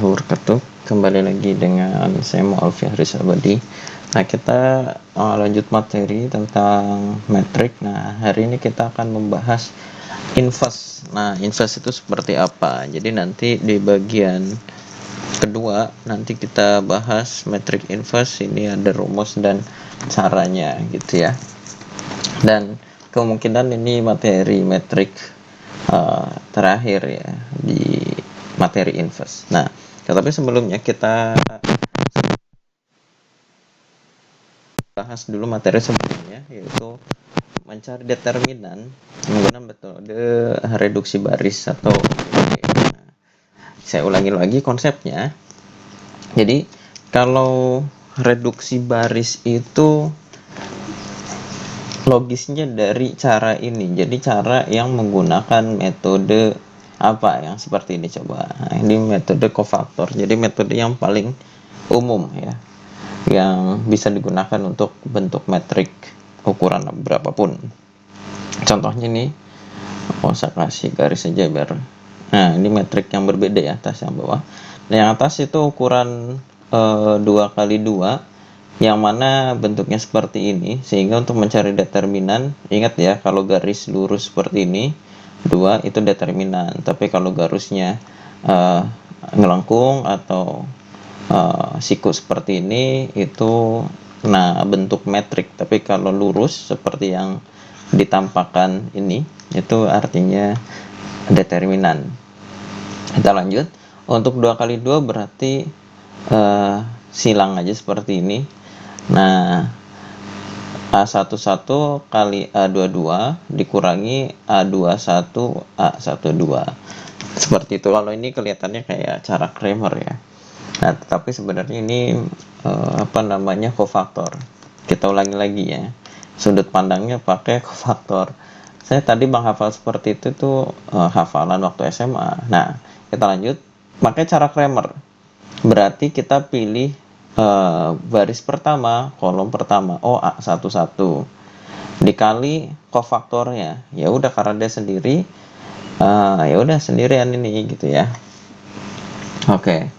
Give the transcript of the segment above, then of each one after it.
wabarakatuh. Kembali lagi dengan saya Mu'alfi Haris Abadi. Nah, kita lanjut materi tentang metrik. Nah, hari ini kita akan membahas inverse. Nah, inverse itu seperti apa? Jadi nanti di bagian kedua nanti kita bahas metrik inverse. Ini ada rumus dan caranya gitu ya. Dan kemungkinan ini materi metrik terakhir ya di materi inverse. Nah, tetapi sebelumnya kita bahas dulu materi sebelumnya, yaitu mencari determinan menggunakan metode reduksi baris atau nah, saya ulangi lagi konsepnya. Jadi kalau reduksi baris itu logisnya dari cara ini. Jadi cara yang menggunakan metode apa yang seperti ini coba. Nah, ini metode cofactor. Jadi metode yang paling umum ya, yang bisa digunakan untuk bentuk metrik ukuran berapapun. Contohnya nih, saya kasih garis saja biar. Nah, ini metrik yang berbeda ya, atas yang bawah. Nah, yang atas itu ukuran 2x2, yang mana bentuknya seperti ini, sehingga untuk mencari determinan, ingat ya, kalau garis lurus seperti ini 2 itu determinan, tapi kalau garisnya ngelengkung atau siku seperti ini itu bentuk metrik. Tapi kalau lurus seperti yang ditampakkan ini itu artinya determinan. Kita lanjut. Untuk 2x2 berarti silang aja seperti ini. Nah, A11 kali A22 dikurangi A21 A12. Seperti itu. Kalau ini kelihatannya kayak cara Cramer ya. Nah, tetapi sebenarnya ini cofactor. Kita ulangi lagi ya. Sudut pandangnya pakai cofactor. Saya tadi menghafal seperti itu tuh hafalan waktu SMA. Nah, kita lanjut pakai cara Cramer. Berarti kita pilih baris pertama, kolom pertama A11 dikali cofaktornya. Ya udah, karena dia sendiri ya udah sendirian ini gitu ya. Oke.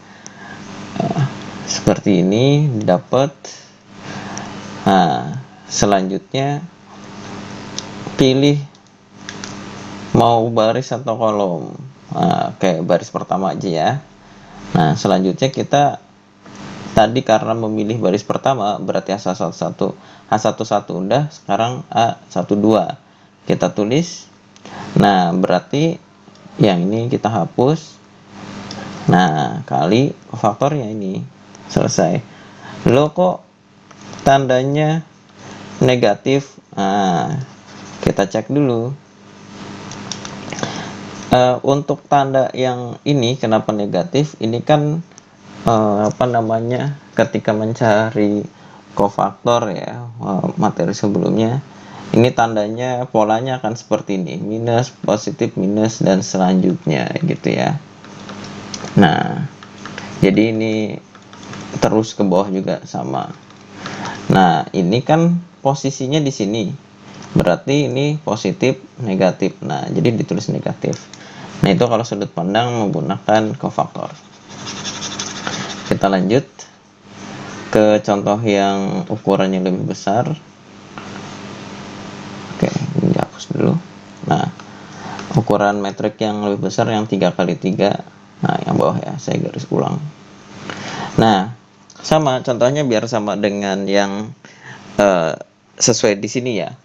Seperti ini dapat. Nah, selanjutnya pilih mau baris atau kolom. Nah, kayak baris pertama aja ya. Nah, selanjutnya kita tadi karena memilih baris pertama berarti A11 udah, sekarang A12 kita tulis. Nah, berarti yang ini kita hapus. Nah, kali faktornya ini selesai. Lo kok tandanya negatif? Nah, kita cek dulu. Untuk tanda yang ini kenapa negatif? Ini kan ketika mencari cofactor ya, materi sebelumnya ini tandanya polanya akan seperti ini, minus, positif, minus, dan selanjutnya gitu ya. Nah, jadi ini terus ke bawah juga sama. Nah, ini kan posisinya di sini, berarti ini positif, negatif. Nah, jadi ditulis negatif. Nah, itu kalau sudut pandang menggunakan cofactor. Kita lanjut ke contoh yang ukurannya lebih besar. Oke, ini dihapus dulu. Nah, ukuran metrik yang lebih besar yang 3x3. Nah, yang bawah ya, saya garis ulang. Nah, sama contohnya biar sama dengan yang sesuai di sini ya.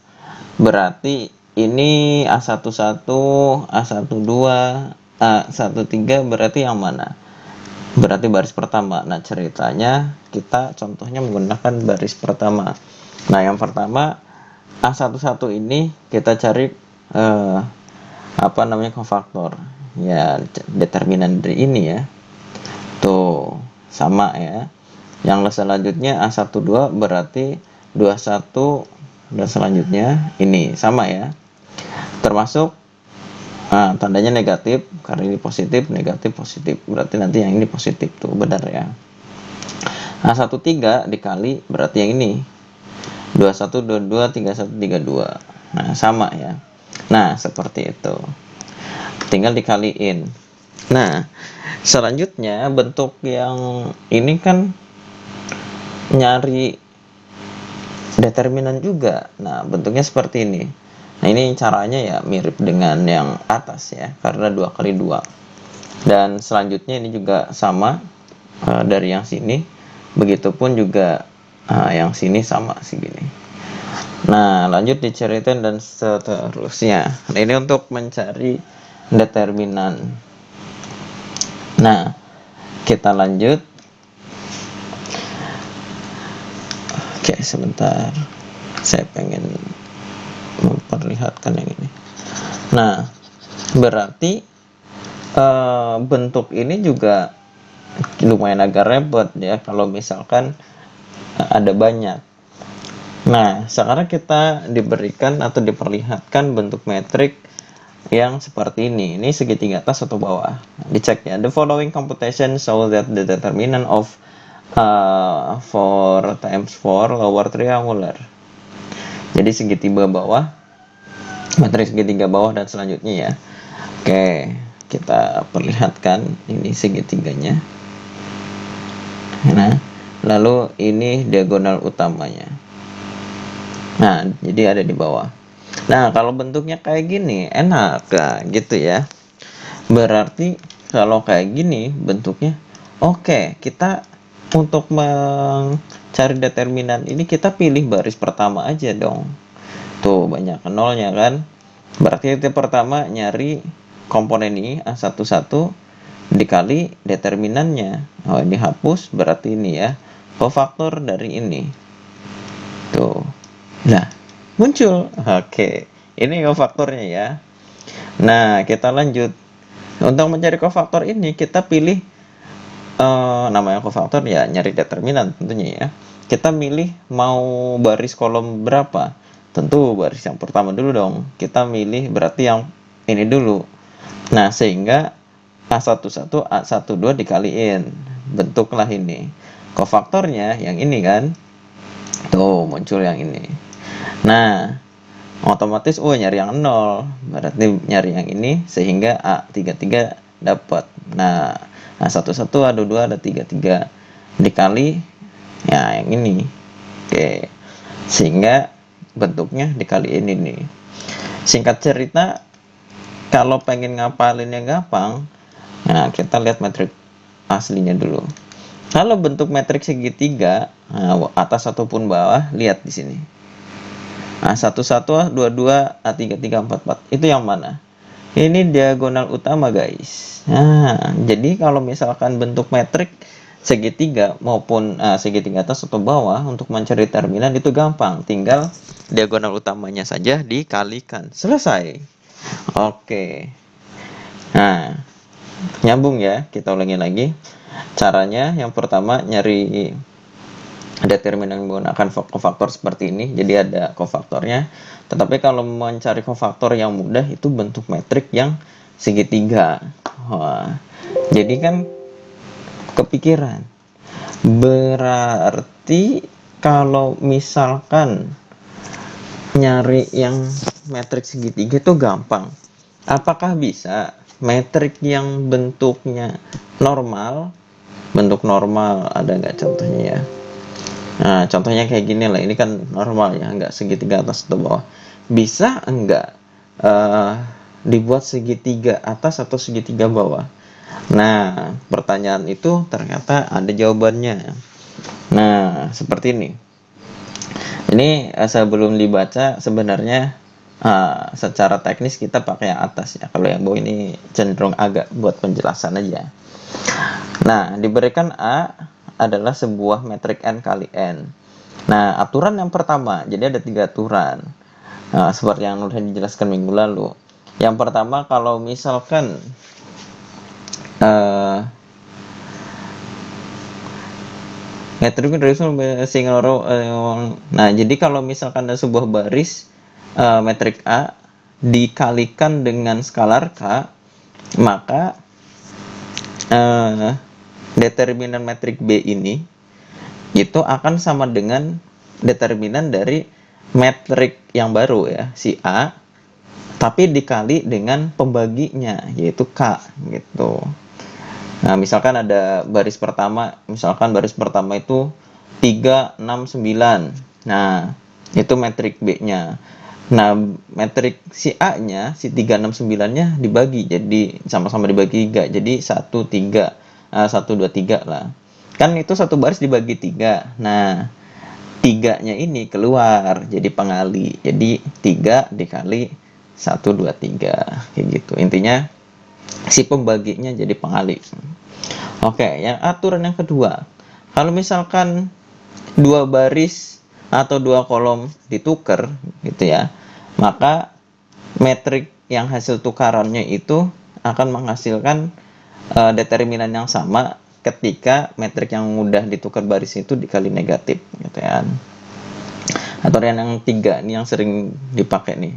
Berarti ini A11, A12, A13 berarti yang mana? Berarti baris pertama. Nah, ceritanya kita contohnya menggunakan baris pertama. Nah, yang pertama A11 ini kita cari cofactor. Ya, determinan dari ini ya. Tuh, sama ya. Yang selanjutnya A12 berarti 21 dan selanjutnya ini sama ya. Termasuk tandanya negatif karena ini positif, negatif, positif. Berarti nanti yang ini positif tuh, benar ya. A13 dikali berarti yang ini 21, 22, 31, 32. Nah, sama ya. Nah, seperti itu. Tinggal dikaliin. Nah, selanjutnya bentuk yang ini kan nyari determinan juga. Nah, bentuknya seperti ini. Nah, ini caranya ya mirip dengan yang atas ya, karena 2 kali 2. Dan selanjutnya ini juga sama dari yang sini. Begitupun juga yang sini sama segini. Nah, lanjut diceritain dan seterusnya. Nah, ini untuk mencari determinan. Nah, kita lanjut. Oke, sebentar. Saya pengen memperlihatkan yang ini. Nah, berarti bentuk ini juga lumayan agak repot ya kalau misalkan ada banyak. Nah, sekarang kita diberikan atau diperlihatkan bentuk metrik yang seperti ini. Ini segitiga atas atau bawah. Dicek ya. The following computation show that the determinant of 4 times 4 lower triangular. Jadi segitiga bawah, metrik segitiga bawah dan selanjutnya ya. Oke, kita perlihatkan ini segitiganya. Nah, lalu ini diagonal utamanya. Nah, jadi ada di bawah. Nah, kalau bentuknya kayak gini, enak gitu ya. Berarti kalau kayak gini bentuknya, oke, kita untuk mencari determinan ini kita pilih baris pertama aja dong. Tuh, banyak nolnya kan. Berarti itu pertama nyari komponen ini A11 dikali determinannya. Oh, ini hapus, berarti ini ya. Kofaktor dari ini. Tuh. Nah, muncul. Oke, ini kofaktornya ya. Nah, kita lanjut. Untuk mencari kofaktor ini, kita pilih namanya kofaktor ya, nyari determinan tentunya ya. Kita milih mau baris kolom berapa. Tentu baris yang pertama dulu dong. Kita milih berarti yang ini dulu. Nah, sehingga A11, A12 dikaliin. Bentuklah ini. Kofaktornya yang ini kan. Tuh, muncul yang ini. Nah, otomatis nyari yang 0, berarti nyari yang ini sehingga A33 dapat. Nah, A11, A22, ada 33 dikali ya yang ini. Oke. Sehingga bentuknya dikaliin ini. Singkat cerita, kalau pengen ngapalinnya gampang, nah kita lihat metrik aslinya dulu. Kalau bentuk metrik segitiga, atas ataupun bawah, lihat di sini. A11, A22, A33, A44. Itu yang mana? Ini diagonal utama, guys. Nah, jadi kalau misalkan bentuk metrik segitiga maupun segitiga atas atau bawah untuk mencari determinan itu gampang. Tinggal diagonal utamanya saja dikalikan. Selesai. Oke. Nah, nyambung ya. Kita ulangi lagi. Caranya yang pertama nyari determinan menggunakan kofaktor seperti ini, jadi ada kofaktornya. Tetapi kalau mencari kofaktor yang mudah itu bentuk metrik yang segitiga. Wah, jadi kan kepikiran. Berarti kalau misalkan nyari yang metrik segitiga itu gampang. Apakah bisa metrik yang bentuknya normal? Bentuk normal ada nggak contohnya ya? Nah, contohnya kayak gini lah. Ini kan normal ya, nggak segitiga atas atau bawah. Bisa enggak dibuat segitiga atas atau segitiga bawah? Nah, pertanyaan itu ternyata ada jawabannya. Nah, seperti ini. Ini sebelum dibaca sebenarnya secara teknis kita pakai yang atas ya. Kalau yang bawah ini cenderung agak buat penjelasan aja. Nah, diberikan A adalah sebuah metrik N kali N. Nah, aturan yang pertama, jadi ada 3 aturan. Seperti yang sudah dijelaskan minggu lalu. Yang pertama, kalau misalkan metrik nah, jadi kalau misalkan ada sebuah baris metrik A dikalikan dengan skalar K, maka determinan metrik B ini itu akan sama dengan determinan dari metrik yang baru ya, si A tapi dikali dengan pembaginya, yaitu K gitu. Nah, misalkan ada baris pertama, misalkan baris pertama itu 3, 6, 9. Nah, itu metrik B-nya. Nah, metrik si A-nya, si 3, 6, 9-nya dibagi, jadi sama-sama dibagi 3. Jadi 1, 3, 1, 2, 3 lah. Kan itu satu baris dibagi 3. Nah, 3-nya ini keluar jadi pengali. Jadi 3 dikali 1, 2, 3. Kayak gitu. Intinya si pembaginya jadi pengali. Oke, yang aturan yang kedua. Kalau misalkan dua baris atau dua kolom ditukar gitu ya, maka metrik yang hasil tukarannya itu akan menghasilkan determinan yang sama ketika metrik yang mudah ditukar baris itu dikali negatif gitu ya. Aturan yang tiga ini yang sering dipakai nih.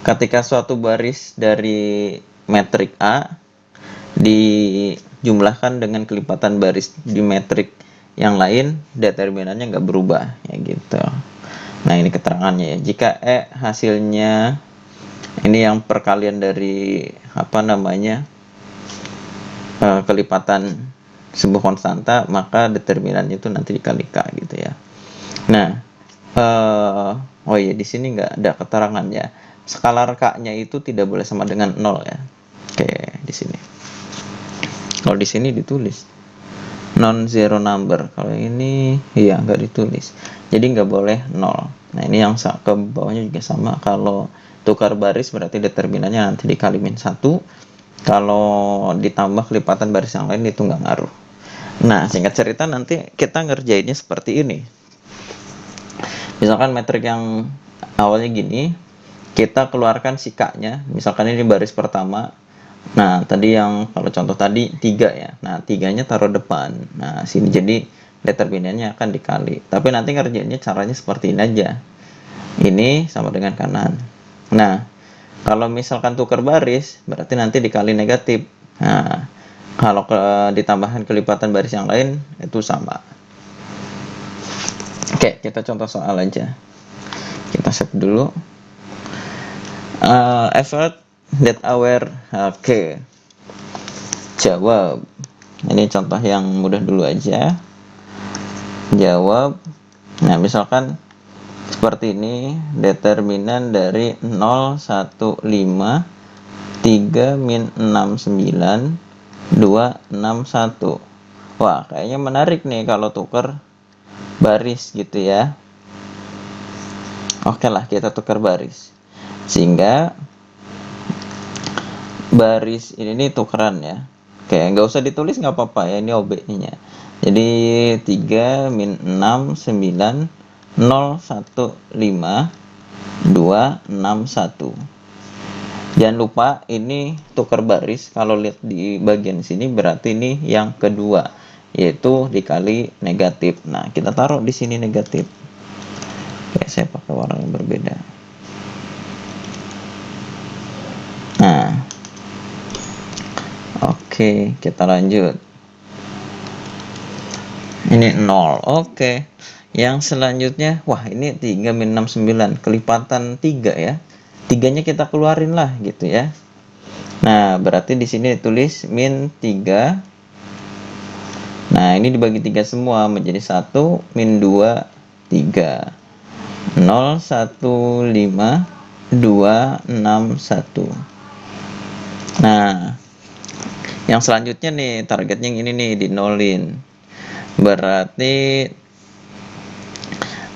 Ketika suatu baris dari metrik A dijumlahkan dengan kelipatan baris di metrik yang lain, determinannya nggak berubah ya gitu. Nah, ini keterangannya ya. Jika E hasilnya ini yang perkalian dari kelipatan sebuah konstanta, maka determinannya itu nanti dikali K gitu ya. Nah, oh iya, di sini nggak ada keterangannya. Skalar K-nya itu tidak boleh sama dengan 0 ya. Oke, di sini. Kalau di sini ditulis non-zero number. Kalau ini iya nggak ditulis. Jadi nggak boleh 0. Nah, ini yang ke bawahnya juga sama. Kalau tukar baris berarti determinannya nanti dikali min 1. Kalau ditambah kelipatan baris yang lain itu nggak ngaruh. Nah, singkat cerita nanti kita ngerjainnya seperti ini. Misalkan metrik yang awalnya gini, kita keluarkan si K-nya. Misalkan ini baris pertama. Nah, tadi yang kalau contoh tadi 3 ya. Nah, 3-nya taruh depan. Nah, sini jadi determinannya akan dikali. Tapi nanti ngerjainnya caranya seperti ini aja. Ini sama dengan kanan. Nah, kalau misalkan tukar baris, berarti nanti dikali negatif. Nah, kalau ditambahkan kelipatan baris yang lain, itu sama. Oke, kita contoh soal aja. Kita save dulu. Effort that hour. Oke. Jawab. Ini contoh yang mudah dulu aja. Jawab. Nah, misalkan seperti ini, determinan dari 0, 1, 5, 3, min 6, 9, 2, 6, 1. Wah, kayaknya menarik nih kalau tukar baris gitu ya. Oke lah, kita tukar baris. Sehingga baris ini nih tukeran ya. Oke, nggak usah ditulis nggak apa-apa ya, ini OB-nya. Jadi 3, min 6, 9, 0, 1, 5, 2, 6, 1. Jangan lupa ini tukar baris. Kalau lihat di bagian sini berarti ini yang kedua, yaitu dikali negatif. Nah, kita taruh di sini negatif. Oke, saya pakai warna yang berbeda. Nah, oke, kita lanjut. Ini 0. Oke. Yang selanjutnya, wah ini 3 min 6, 9. Kelipatan 3 ya. 3-nya kita keluarin lah gitu ya. Nah, berarti di sini ditulis min 3. Nah, ini dibagi 3 semua menjadi 1, min 2, 3. 0, 1, 5, 2, 6, 1. Nah, yang selanjutnya nih, targetnya yang ini nih, dinolin. Berarti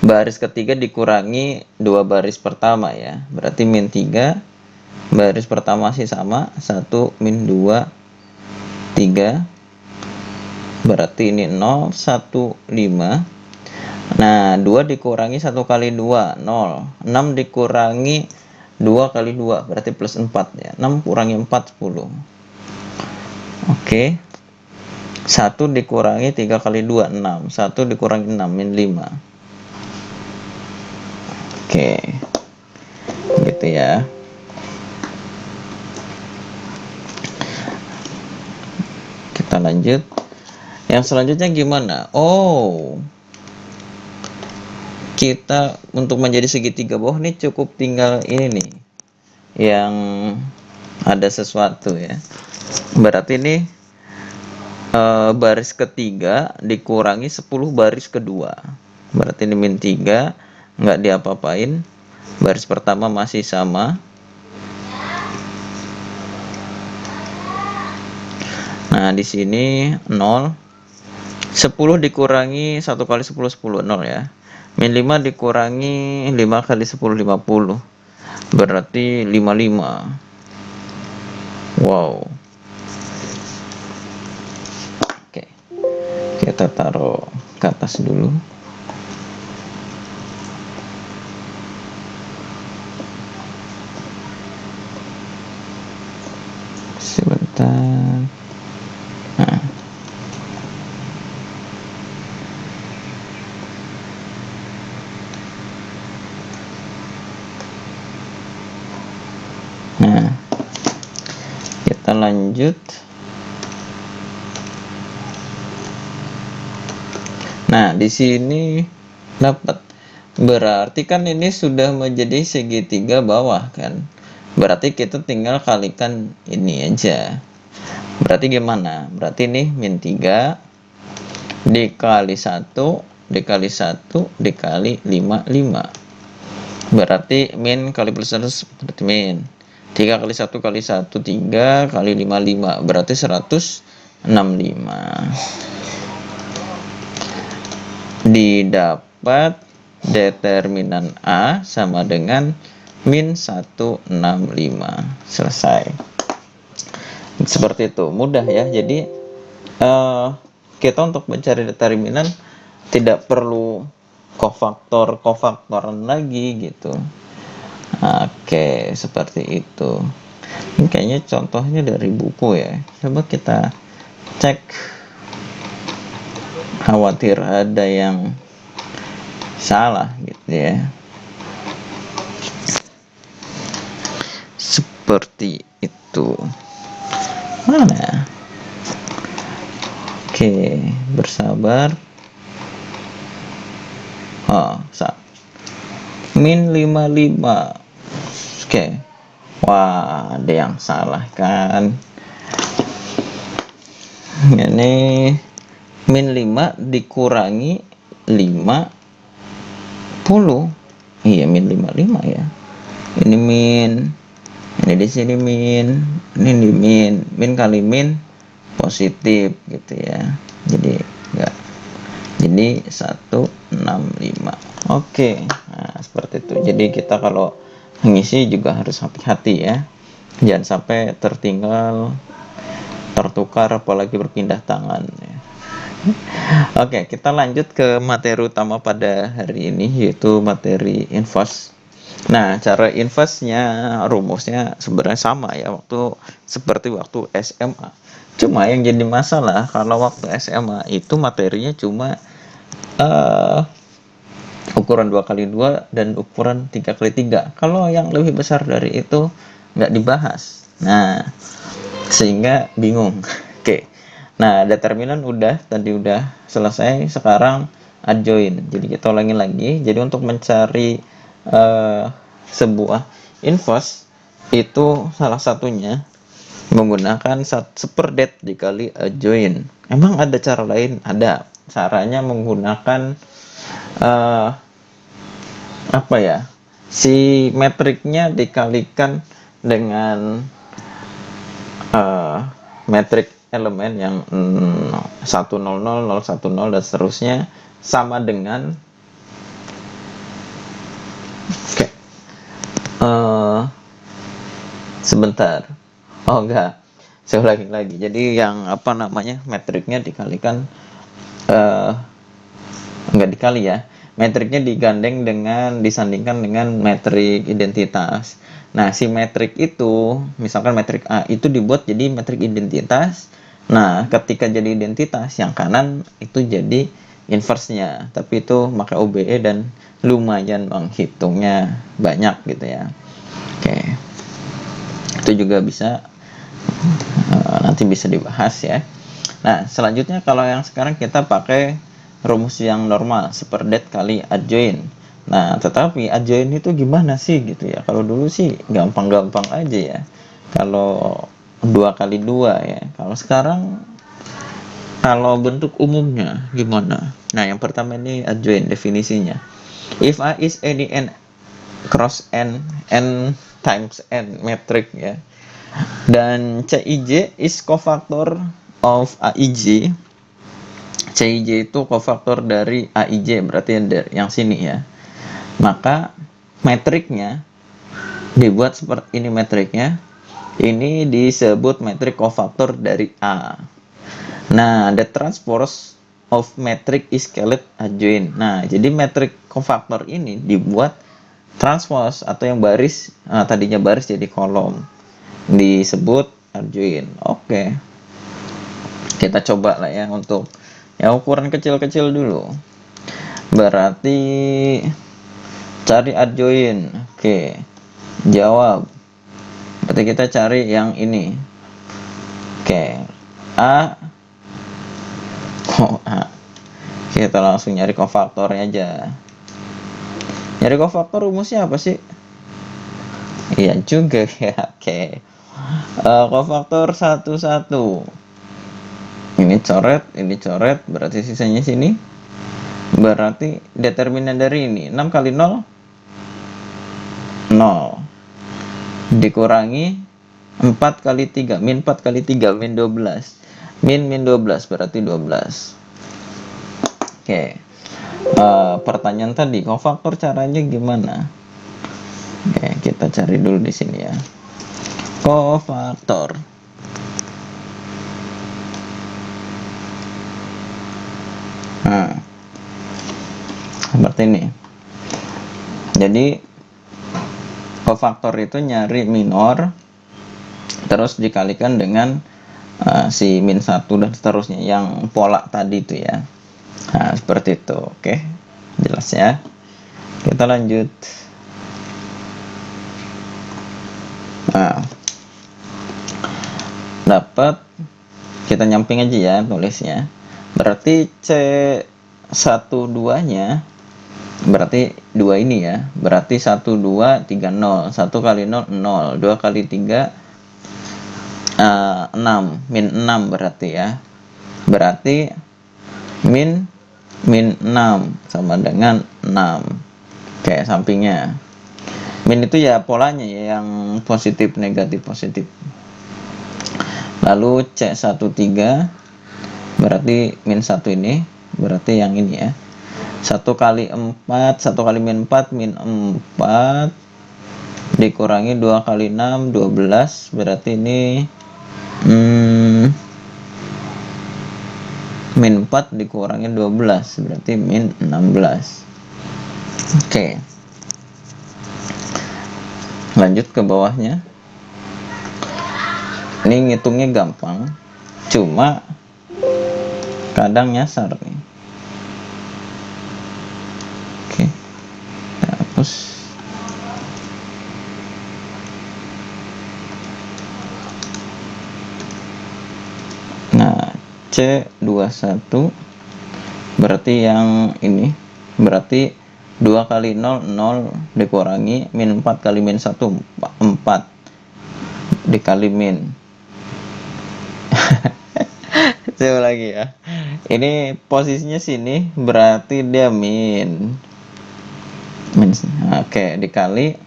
baris ketiga dikurangi 2 baris pertama ya. Berarti min 3. Baris pertama masih sama, 1, min 2, 3. Berarti ini 0, 1, 5. Nah, 2 dikurangi 1 kali 2, 0. 6 dikurangi 2 kali 2, berarti plus 4 ya. 6 kurangi 4, 10. Oke. 1 dikurangi 3 kali 2, 6. 1 dikurangi 6, min 5. Oke. Gitu ya. Kita lanjut. Yang selanjutnya gimana? Oh. Kita untuk menjadi segitiga bawah nih cukup tinggal ini nih. yang ada sesuatu ya. Berarti ini baris ketiga dikurangi 10 baris kedua. Berarti ini min 3, nggak diapa-apain. Baris pertama masih sama. Nah, di sini 0. 10 dikurangi 1 kali 10, 10, 0 ya. Min 5 dikurangi 5 kali 10, 50. Berarti 55. Wow. Oke. Kita taruh ke atas dulu. Sebentar. Nah, kita lanjut. Nah, di sini dapat. Berarti kan ini sudah menjadi segitiga bawah kan. Berarti kita tinggal kalikan ini aja. Berarti gimana? Berarti ini min 3 dikali 1 dikali 1 dikali 5, 5. Berarti min kali plus 100 berarti min 3 kali 1 kali 1 3 kali 5 5, berarti 165. Didapat determinan A sama dengan min 165. Selesai. Seperti itu, mudah ya. Jadi kita untuk mencari determinan tidak perlu kofaktoran lagi gitu. Oke, seperti itu. Ini kayaknya contohnya dari buku ya. Coba kita cek. Khawatir ada yang salah gitu ya. Seperti itu. Mana? Oke, bersabar. Min 55. Oke. Wah, ada yang salah kan? Ini min 5 dikurangi 50. Iya, min 55 ya. Ini min. Ini di sini min. Ini min kali min positif gitu ya. Jadi enggak. Jadi 165. Oke. Nah, seperti itu. Jadi kita kalau mengisi juga harus hati-hati ya. Jangan sampai tertinggal, tertukar, apalagi berpindah tangan ya. Oke, kita lanjut ke materi utama pada hari ini, yaitu materi inverse. Nah, cara inverse-nya, rumusnya sebenarnya sama ya, seperti waktu SMA. Cuma yang jadi masalah kalau waktu SMA itu materinya cuma ukuran 2x2 dan ukuran 3x3. Kalau yang lebih besar dari itu nggak dibahas. Nah, sehingga bingung. Oke. Nah, determinan tadi udah selesai. Sekarang adjoint. Jadi kita ulangi lagi. Jadi untuk mencari sebuah inverse itu salah satunya menggunakan seperdet dikali adjoint. Emang ada cara lain? Ada. Caranya menggunakan si metriknya dikalikan dengan metrik elemen yang 100 010 dan seterusnya sama dengan sebentar. Oh enggak, saya ulangi lagi. Jadi yang metriknya dikalikan enggak dikali ya, metriknya disandingkan dengan metrik identitas. Nah, si metrik itu, misalkan metrik A itu dibuat jadi metrik identitas. Nah, ketika jadi identitas, yang kanan itu jadi inverse-nya. Tapi itu pakai OBE dan lumayan menghitungnya banyak gitu ya. Oke. Itu juga bisa nanti bisa dibahas ya. Nah, selanjutnya kalau yang sekarang kita pakai rumus yang normal, seperdet kali adjoint. Nah, tetapi adjoin itu gimana sih gitu ya? Kalau dulu sih gampang-gampang aja ya. Kalau 2 kali 2 ya. Kalau sekarang, kalau bentuk umumnya gimana? Nah, yang pertama ini adjoin definisinya. If A is any n cross n times n metric ya. Dan CIJ is cofactor of AIJ. CIJ itu cofactor dari AIJ, berarti yang sini ya. Maka metriknya dibuat seperti ini metriknya. Ini disebut metrik cofactor dari A. Nah, the transpose of metric is called adjoint. Nah, jadi metrik cofactor ini dibuat transpose atau yang baris, tadinya baris jadi kolom, disebut adjoint. Oke. Kita coba lah ya untuk yang ukuran kecil-kecil dulu. Berarti cari adjoint. Oke. Jawab. Berarti kita cari yang ini. Oke. A. A. Kita langsung nyari kofaktornya aja. Nyari kofaktor rumusnya apa sih? Iya juga ya. Oke. Kofaktor 1 ini coret, berarti sisanya sini. Berarti determinan dari ini 6 kali 0 0 dikurangi 4 kali 3 min 4 kali 3 min 12 min 12 berarti 12. Oke. Pertanyaan tadi kofaktor caranya gimana? Oke, kita cari dulu di sini ya. Kofaktor. Nah, seperti ini. Jadi kofaktor itu nyari minor terus dikalikan dengan si min 1 dan seterusnya yang pola tadi itu ya. Nah, seperti itu. Oke. Jelas ya. Kita lanjut. Nah, dapat, kita nyamping aja ya tulisnya. Berarti C12 nya berarti 2 ini ya. Berarti 1 2 3 0. 1 kali 0 0. 2 kali 3 6 min 6 berarti ya. Berarti min 6 sama dengan 6. Kayak sampingnya. Min itu ya polanya ya, yang positif negatif positif. Lalu C13 berarti min 1 ini berarti yang ini ya. 1 kali 4, 1 kali min 4 min 4 dikurangi 2 kali 6 12 berarti ini min 4 dikurangi 12 berarti min 16. Oke. Lanjut ke bawahnya. Ini ngitungnya gampang, cuma kadang nyasar nih. Oke. Kita hapus. Nah, C21 berarti yang ini berarti 2 kali 0 0 dikurangi min 4 kali min 1 4 dikali min. Coba lagi ya. Ini posisinya sini berarti dia min. Oke, dikali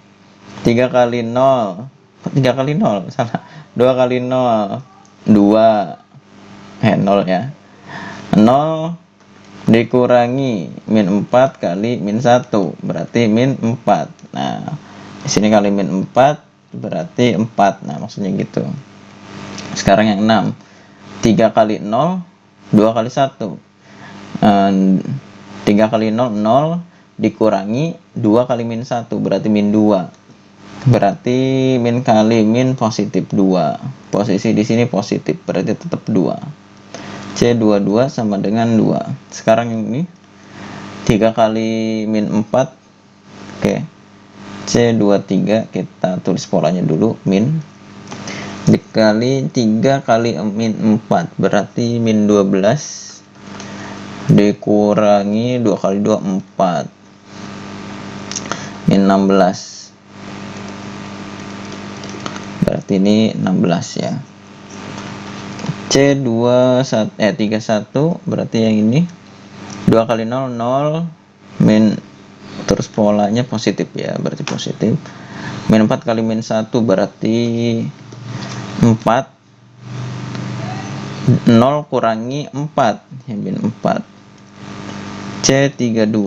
3 kali 0. 3 kali 0 salah. 2 kali 0 2 0 ya. 0 dikurangi min 4 kali min 1 berarti min 4. Nah, di sini kali min 4 berarti 4. Nah, maksudnya gitu. Sekarang yang 6. 3 kali 0 2 kali 1. 3 kali 0 0 dikurangi 2 kali min 1 berarti min 2. Berarti min kali min positif 2. Posisi di sini positif berarti tetap 2. C22 sama dengan 2. Sekarang ini 3 kali min 4. Oke. C23 kita tulis polanya dulu, min dikali 3 kali min 4 berarti min 12 dikurangi 2 kali 2 4. min 16. Berarti ini 16 ya. C31 berarti yang ini 2 kali 0 0 min, terus polanya positif ya, berarti positif. Min 4 kali min 1 berarti 4. 0 kurangi 4 ya, min 4. C32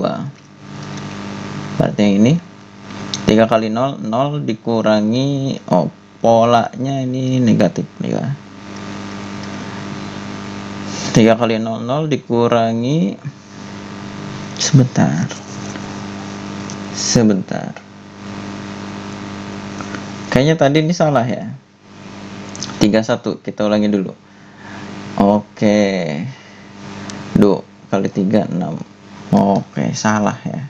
berarti yang ini 3 kali 0 0 dikurangi, polanya ini negatif ya. 3 kali 0 0 dikurangi, sebentar kayaknya tadi ini salah ya. 31 kita ulangi dulu. Oke, 2 kali 3 6. Oke, salah ya.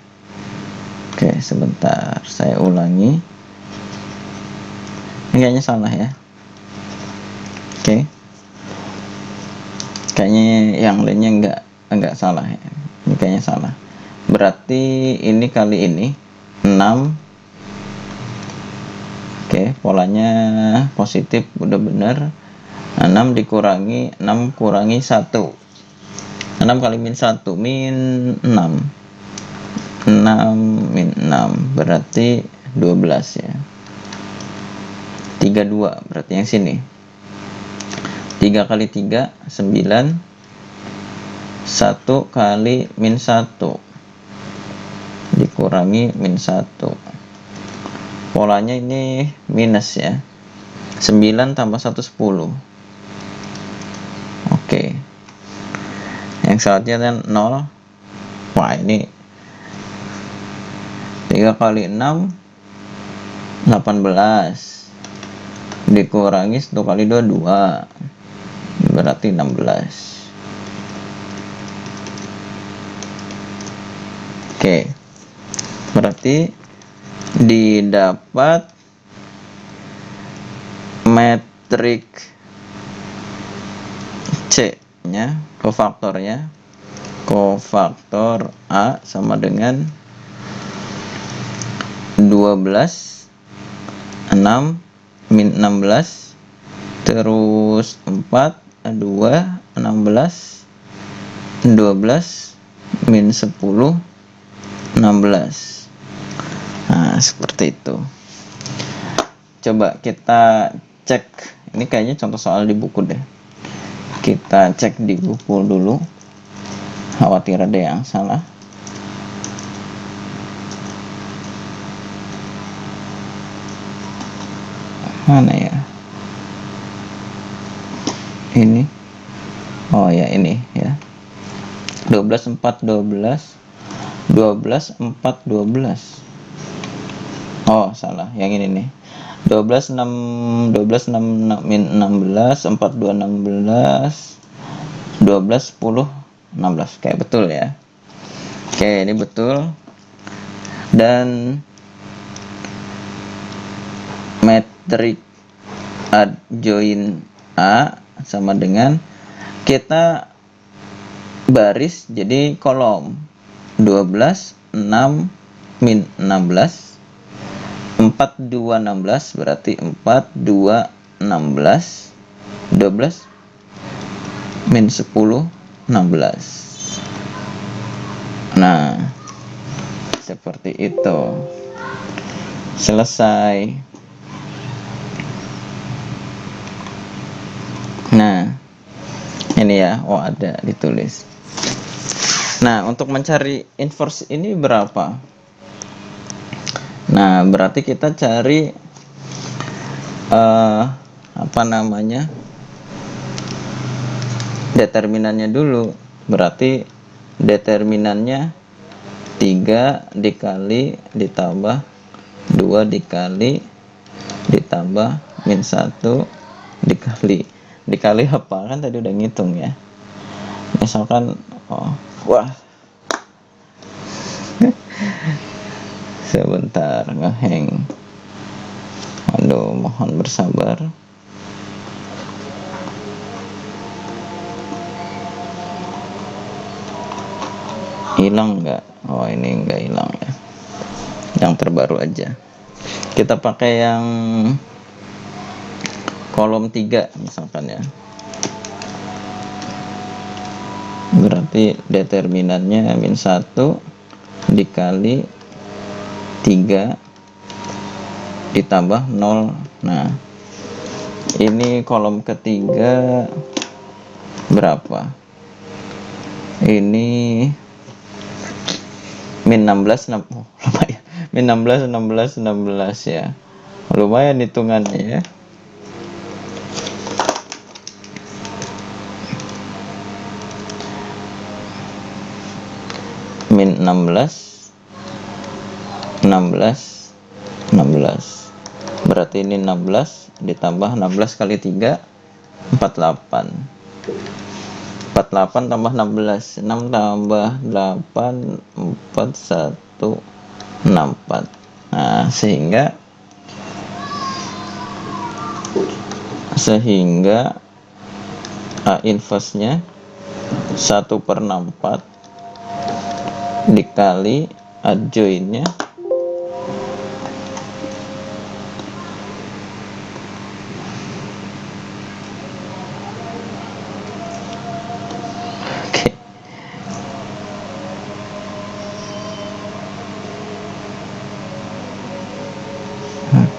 Oke, sebentar saya ulangi. Ini kayaknya salah ya. Oke, kayaknya yang lainnya enggak salah ya. Ini kayaknya salah. Berarti ini kali ini 6. Oke, polanya positif, udah bener. 6 dikurangi 6 kurangi 1. 6 kali min 1 min 6. 6 min 6 berarti 12 ya. 32 berarti yang sini. 3 kali 3 9. 1 kali min 1 dikurangi min 1. Polanya ini minus ya. 9 tambah 1 10. Oke. Yang selanjutnya kan 0. Wah, ini 3 kali 6 18 dikurangi 1 kali 2 2 berarti 16. Oke, berarti didapat metrik C nya, kofaktornya, kofaktor A sama dengan 12 6 min 16 terus 4 2 16 12 min 10 16. Nah, seperti itu. Coba kita cek. Ini kayaknya contoh soal di buku deh. Kita cek di buku dulu. Khawatir ada yang salah. Mana ya? Ini. Oh ya, ini ya. 12 4 12 12 4 12. Oh, salah. Yang ini nih. 12 6 12 6 min 16 4 2 16 12 10 16. Kayak betul ya. Oke, ini betul. Dan metrik adjoin A sama dengan kita baris jadi kolom 12 6 min 16 4 2 16 berarti 4 2 16 12 min 10 16. Nah, seperti itu. Selesai. Nah, ini ya. Oh, ada ditulis. Nah, untuk mencari inverse ini berapa? Nah, berarti kita cari apa namanya? Determinannya dulu. Berarti determinannya 3 dikali ditambah 2 dikali ditambah min 1 dikali apa, kan tadi udah ngitung ya. Misalkan wah sebentar ngeheng. Aduh, mohon bersabar. Hilang nggak? Oh, ini nggak hilang ya. yang terbaru aja. Kita pakai yang kolom 3 misalkan ya. Berarti determinannya min 1 dikali 3 ditambah 0. Nah, ini kolom ketiga berapa? Ini min 16, lumayan. Min 16, 16, 16 ya. Lumayan hitungannya ya. Min 16, 16, 16. Berarti ini 16 ditambah 16 kali 3, 48. 48 tambah 16, 6 tambah 8, 4, 1, 64. Nah, sehingga A inverse-nya 1/64 dikali adjoint-nya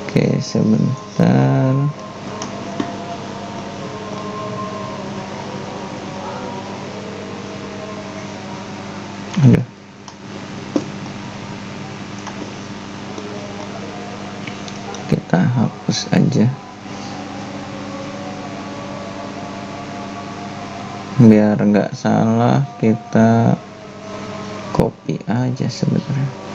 Oke, sebentar. Aduh. Kita hapus aja. Biar nggak salah, kita copy aja sebenarnya.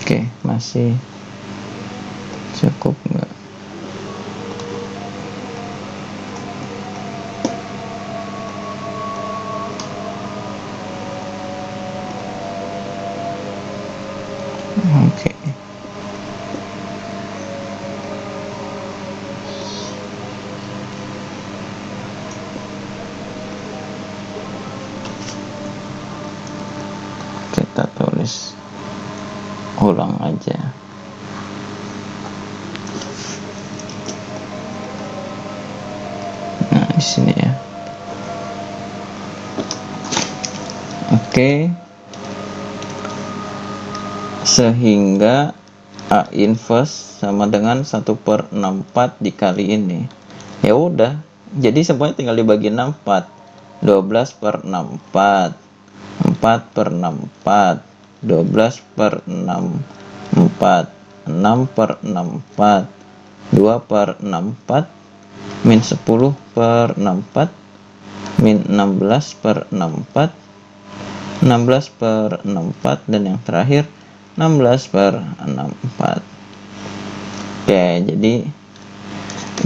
Oke, masih cukup nggak? Oke. Kita tulis ulang aja. Nah, di sini ya. Oke. Sehingga A inverse sama dengan 1/64 dikali ini. Ya udah, jadi semuanya tinggal dibagi 64. 12/64, 4/64, 12/64, 6/64, 2/64, min 10/64, min 16/64, 16/64, dan yang terakhir 16/64. Oke, jadi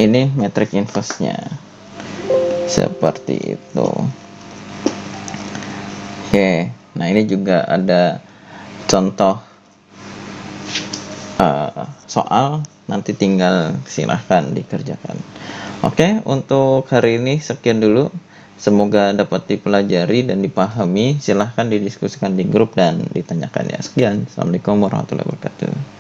ini metrik inverse-nya seperti itu. Oke, nah ini juga ada contoh soal, nanti tinggal silahkan dikerjakan. Oke, untuk hari ini sekian dulu. Semoga dapat dipelajari dan dipahami. Silahkan didiskusikan di grup dan ditanyakan ya. Sekian. Assalamualaikum warahmatullahi wabarakatuh.